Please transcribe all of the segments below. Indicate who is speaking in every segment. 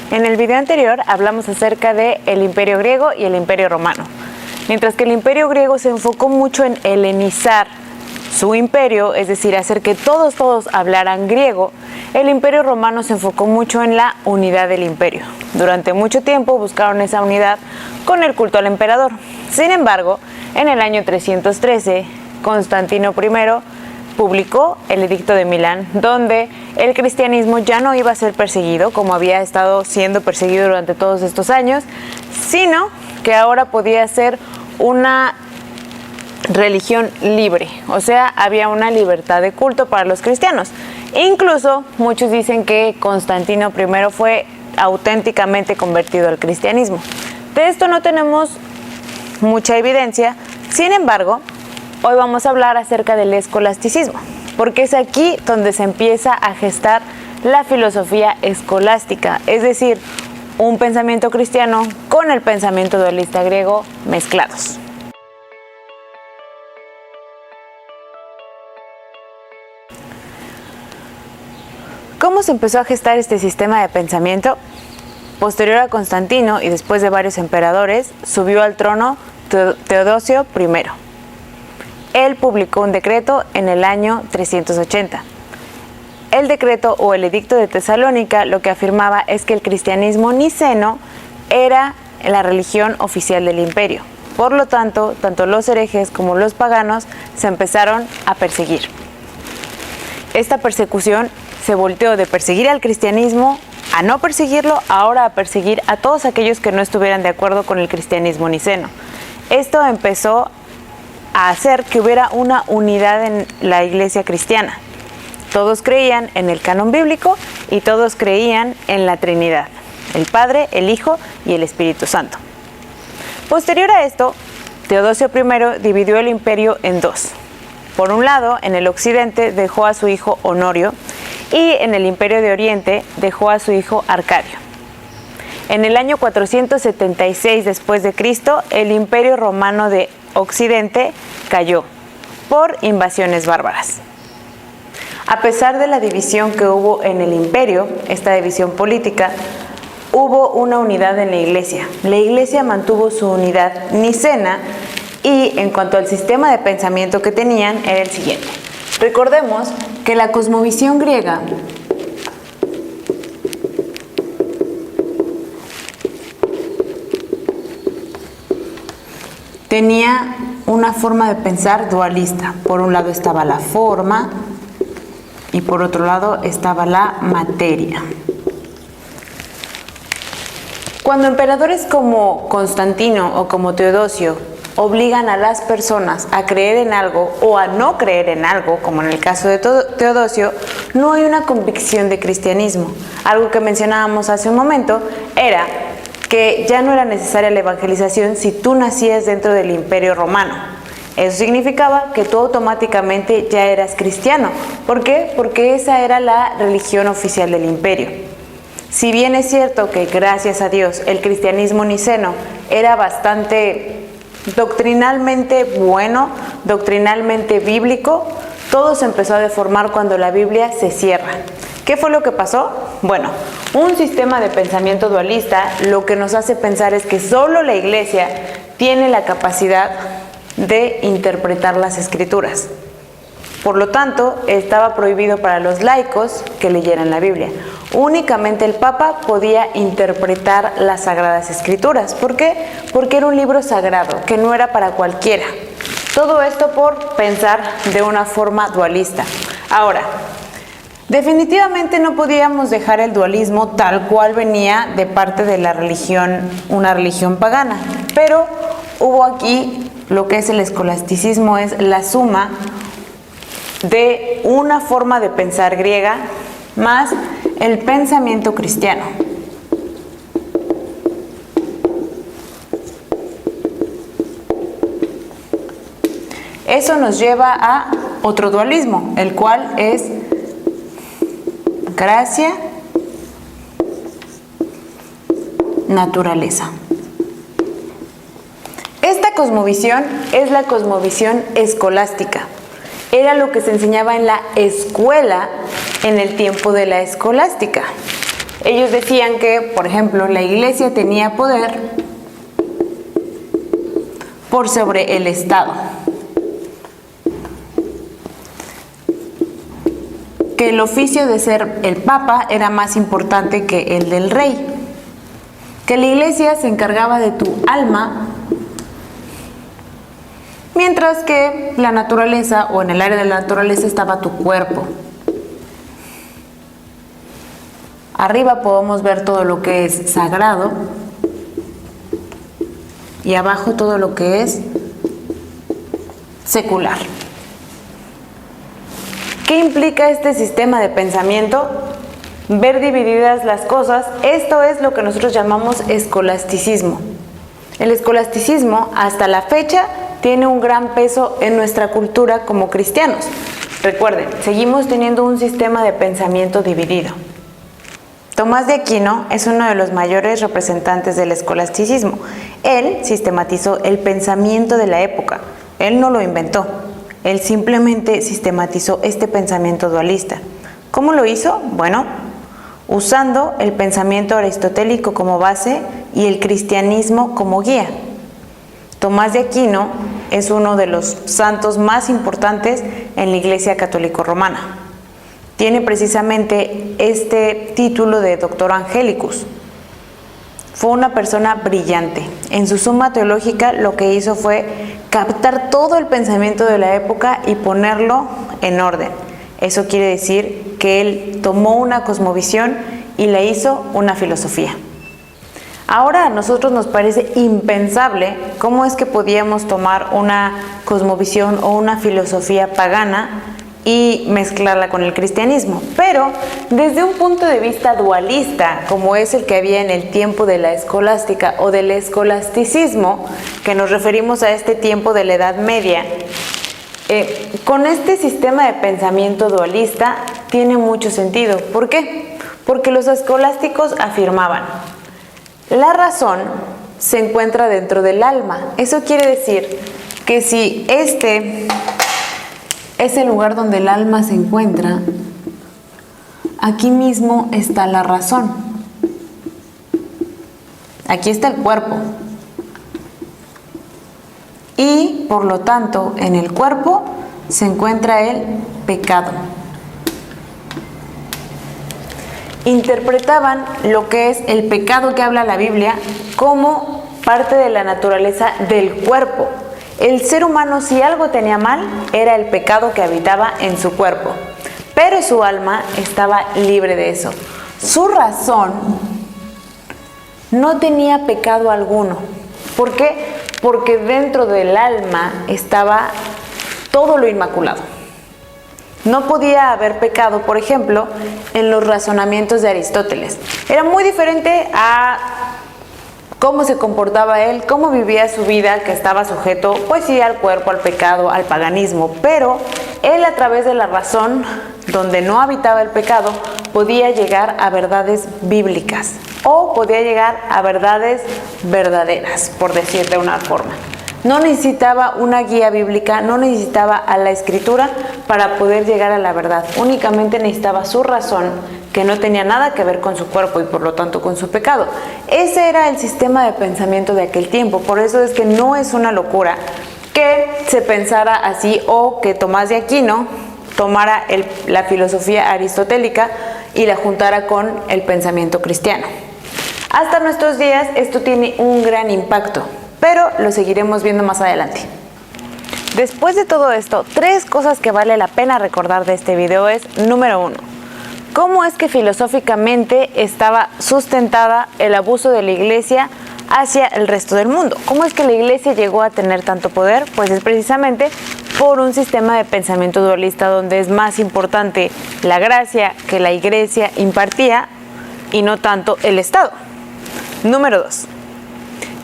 Speaker 1: En el video anterior hablamos acerca del Imperio griego y el Imperio romano. Mientras que el Imperio griego se enfocó mucho en helenizar su imperio, es decir, hacer que todos hablaran griego, el Imperio romano se enfocó mucho en la unidad del imperio. Durante mucho tiempo buscaron esa unidad con el culto al emperador. Sin embargo, en el año 313, Constantino I publicó el Edicto de Milán, donde el cristianismo ya no iba a ser perseguido como había estado siendo perseguido durante todos estos años, sino que ahora podía ser una religión libre, o sea, había una libertad de culto para los cristianos. Incluso muchos dicen que Constantino I fue auténticamente convertido al cristianismo. De esto no tenemos mucha evidencia, sin embargo, hoy vamos a hablar acerca del escolasticismo, porque es aquí donde se empieza a gestar la filosofía escolástica, es decir, un pensamiento cristiano con el pensamiento dualista griego mezclados. ¿Cómo se empezó a gestar este sistema de pensamiento? Posterior a Constantino y después de varios emperadores, subió al trono Teodosio I. Él publicó un decreto en el año 380. El decreto o el Edicto de Tesalónica lo que afirmaba es que el cristianismo niceno era la religión oficial del imperio. Por lo tanto, tanto los herejes como los paganos se empezaron a perseguir. Esta persecución se volteó de perseguir al cristianismo a no perseguirlo, ahora a perseguir a todos aquellos que no estuvieran de acuerdo con el cristianismo niceno. Esto empezó a hacer que hubiera una unidad en la iglesia cristiana. Todos creían en el canon bíblico y todos creían en la Trinidad, el Padre, el Hijo y el Espíritu Santo. Posterior a esto, Teodosio I dividió el imperio en dos. Por un lado, en el occidente dejó a su hijo Honorio y en el imperio de Oriente dejó a su hijo Arcadio. En el año 476 después de Cristo, el imperio romano de Occidente cayó por invasiones bárbaras. A pesar de la división que hubo en el imperio, esta división política, hubo una unidad en la iglesia. La iglesia mantuvo su unidad nicena y en cuanto al sistema de pensamiento que tenían era el siguiente. Recordemos que la cosmovisión griega tenía una forma de pensar dualista. Por un lado estaba la forma y por otro lado estaba la materia. Cuando emperadores como Constantino o como Teodosio obligan a las personas a creer en algo o a no creer en algo, como en el caso de Teodosio, no hay una convicción de cristianismo. Algo que mencionábamos hace un momento era que ya no era necesaria la evangelización si tú nacías dentro del imperio romano. Eso significaba que tú automáticamente ya eras cristiano. ¿Por qué? Porque esa era la religión oficial del imperio. Si bien es cierto que gracias a Dios el cristianismo niceno era bastante doctrinalmente bueno, doctrinalmente bíblico, todo se empezó a deformar cuando la Biblia se cierra. ¿Qué fue lo que pasó? Bueno, un sistema de pensamiento dualista lo que nos hace pensar es que solo la iglesia tiene la capacidad de interpretar las escrituras. Por lo tanto, estaba prohibido para los laicos que leyeran la Biblia. Únicamente el Papa podía interpretar las Sagradas Escrituras. ¿Por qué? Porque era un libro sagrado, que no era para cualquiera. Todo esto por pensar de una forma dualista. Ahora, definitivamente no podíamos dejar el dualismo tal cual venía de parte de la religión, una religión pagana. Pero hubo aquí lo que es el escolasticismo, es la suma de una forma de pensar griega más el pensamiento cristiano. Eso nos lleva a otro dualismo, el cual es gracia, naturaleza. Esta cosmovisión es la cosmovisión escolástica. Era lo que se enseñaba en la escuela en el tiempo de la escolástica. Ellos decían que, por ejemplo, la iglesia tenía poder por sobre el Estado, que el oficio de ser el Papa era más importante que el del rey, que la iglesia se encargaba de tu alma, mientras que la naturaleza, o en el área de la naturaleza, estaba tu cuerpo. Arriba podemos ver todo lo que es sagrado y abajo todo lo que es secular. ¿Qué implica este sistema de pensamiento? Ver divididas las cosas. Esto es lo que nosotros llamamos escolasticismo. El escolasticismo, hasta la fecha, tiene un gran peso en nuestra cultura como cristianos. Recuerden, seguimos teniendo un sistema de pensamiento dividido. Tomás de Aquino es uno de los mayores representantes del escolasticismo. Él sistematizó el pensamiento de la época. Él no lo inventó. Él simplemente sistematizó este pensamiento dualista. ¿Cómo lo hizo? Bueno, usando el pensamiento aristotélico como base y el cristianismo como guía. Tomás de Aquino es uno de los santos más importantes en la Iglesia Católica Romana. Tiene precisamente este título de Doctor Angelicus. Fue una persona brillante. En su Suma Teológica lo que hizo fue captar todo el pensamiento de la época y ponerlo en orden. Eso quiere decir que él tomó una cosmovisión y la hizo una filosofía. Ahora a nosotros nos parece impensable cómo es que podíamos tomar una cosmovisión o una filosofía pagana y mezclarla con el cristianismo, pero desde un punto de vista dualista, como es el que había en el tiempo de la escolástica o del escolasticismo, que nos referimos a este tiempo de la Edad Media, con este sistema de pensamiento dualista tiene mucho sentido. ¿Por qué? Porque los escolásticos afirmaban: la razón se encuentra dentro del alma. Eso quiere decir que si este es el lugar donde el alma se encuentra, aquí mismo está la razón. Aquí está el cuerpo. Y por lo tanto, en el cuerpo se encuentra el pecado. Interpretaban lo que es el pecado que habla la Biblia como parte de la naturaleza del cuerpo. El ser humano, si algo tenía mal, era el pecado que habitaba en su cuerpo, pero su alma estaba libre de eso. Su razón no tenía pecado alguno. ¿Por qué? Porque dentro del alma estaba todo lo inmaculado. No podía haber pecado, por ejemplo, en los razonamientos de Aristóteles. Era muy diferente a cómo se comportaba él, cómo vivía su vida, que estaba sujeto, pues sí, al cuerpo, al pecado, al paganismo, pero él, a través de la razón, donde no habitaba el pecado, podía llegar a verdades bíblicas o podía llegar a verdades verdaderas, por decir de una forma. No necesitaba una guía bíblica, no necesitaba a la escritura para poder llegar a la verdad. Únicamente necesitaba su razón, que no tenía nada que ver con su cuerpo y por lo tanto con su pecado. Ese era el sistema de pensamiento de aquel tiempo. Por eso es que no es una locura que se pensara así, o que Tomás de Aquino tomara la filosofía aristotélica y la juntara con el pensamiento cristiano. Hasta nuestros días esto tiene un gran impacto, pero lo seguiremos viendo más adelante. Después de todo esto, 3 cosas que vale la pena recordar de este video es: número 1, ¿cómo es que filosóficamente estaba sustentada el abuso de la iglesia hacia el resto del mundo? ¿Cómo es que la iglesia llegó a tener tanto poder? Pues es precisamente por un sistema de pensamiento dualista donde es más importante la gracia que la iglesia impartía y no tanto el Estado. Número 2,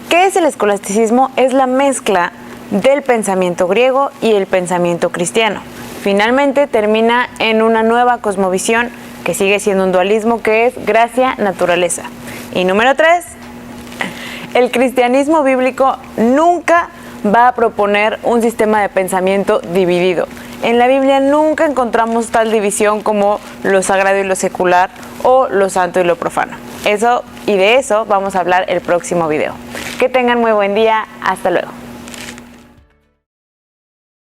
Speaker 1: ¿qué es el escolasticismo? Es la mezcla del pensamiento griego y el pensamiento cristiano. Finalmente termina en una nueva cosmovisión que sigue siendo un dualismo, que es gracia-naturaleza. Y número 3, el cristianismo bíblico nunca va a proponer un sistema de pensamiento dividido. En la Biblia nunca encontramos tal división como lo sagrado y lo secular, o lo santo y lo profano. De eso vamos a hablar el próximo video. Que tengan muy buen día. Hasta luego.